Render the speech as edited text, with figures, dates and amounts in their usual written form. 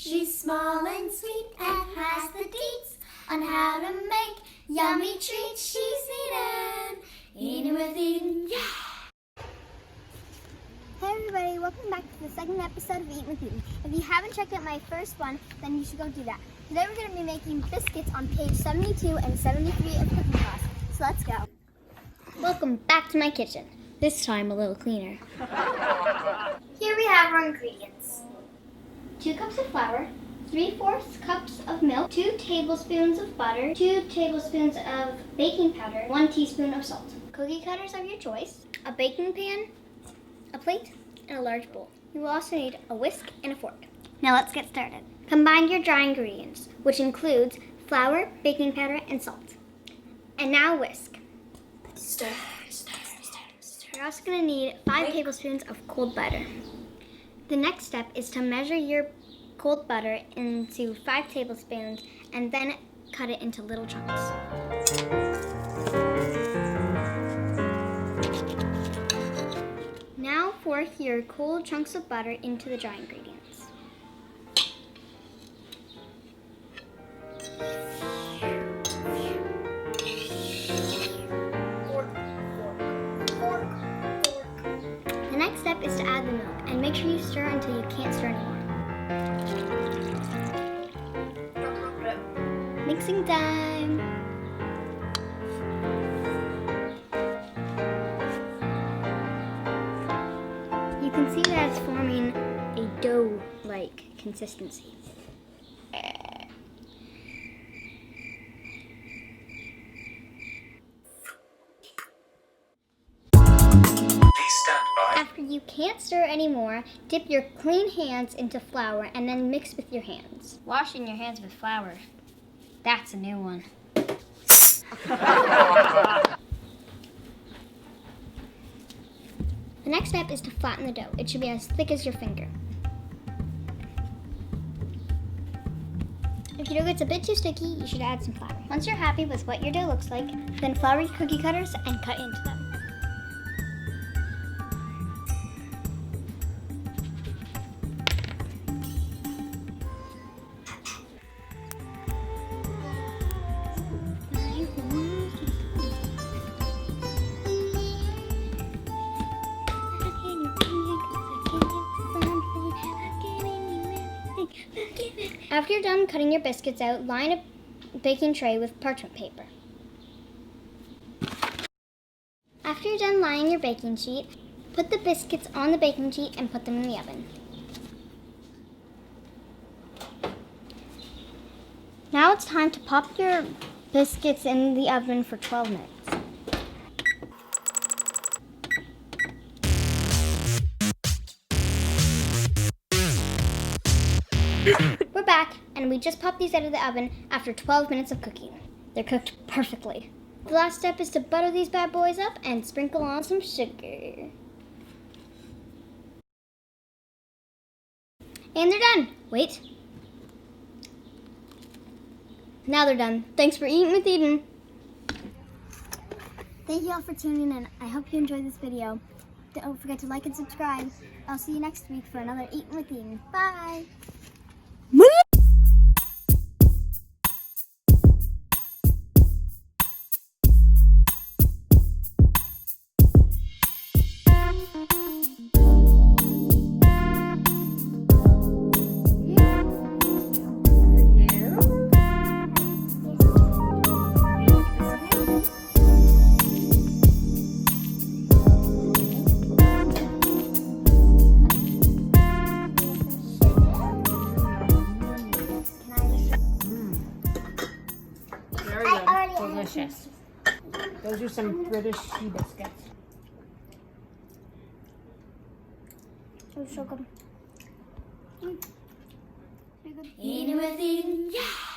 She's small and sweet and has the deets on how to make yummy treats. She's Eatin with Eatin, yeah! Hey everybody, welcome back to the second episode of Eatin with Eatin. If you haven't checked out my first one, then you should go do that. Today we're going to be making biscuits on page 72 and 73 of cooking class. So let's go. Welcome back to my kitchen. This time a little cleaner. Here we have our ingredients. 2 cups of flour, 3/4 cups of milk, 2 tablespoons of butter, 2 tablespoons of baking powder, 1 teaspoon of salt. Cookie cutters of your choice, a baking pan, a plate, and a large bowl. You will also need a whisk and a fork. Now let's get started. Combine your dry ingredients, which includes flour, baking powder, and salt. And now whisk. Stir. You're also going to need 5 tablespoons of cold butter. The next step is to measure your cold butter into 5 tablespoons and then cut it into little chunks. Now pour your cold chunks of butter into the dry ingredients. The next step is to add the milk, and make sure you stir until you can't stir anymore. Mixing time! You can see that it's forming a dough-like consistency. After you can't stir anymore, dip your clean hands into flour and then mix with your hands. Washing your hands with flour. That's a new one. The next step is to flatten the dough. It should be as thick as your finger. If your dough gets a bit too sticky, you should add some flour. Once you're happy with what your dough looks like, then flour your cookie cutters and cut into them. After you're done cutting your biscuits out, line a baking tray with parchment paper. After you're done lining your baking sheet, put the biscuits on the baking sheet and put them in the oven. Now it's time to pop your biscuits in the oven for 12 minutes. We're back, and we just popped these out of the oven after 12 minutes of cooking. They're cooked perfectly. The last step is to butter these bad boys up and sprinkle on some sugar. And they're done. Wait. Now they're done. Thanks for eating with Eatin. Thank you all for tuning in. I hope you enjoyed this video. Don't forget to like and subscribe. I'll see you next week for another Eatin with Eatin. Bye. Delicious. Those are some British tea biscuits. Oh, so good. Eatin with Eatin, yeah!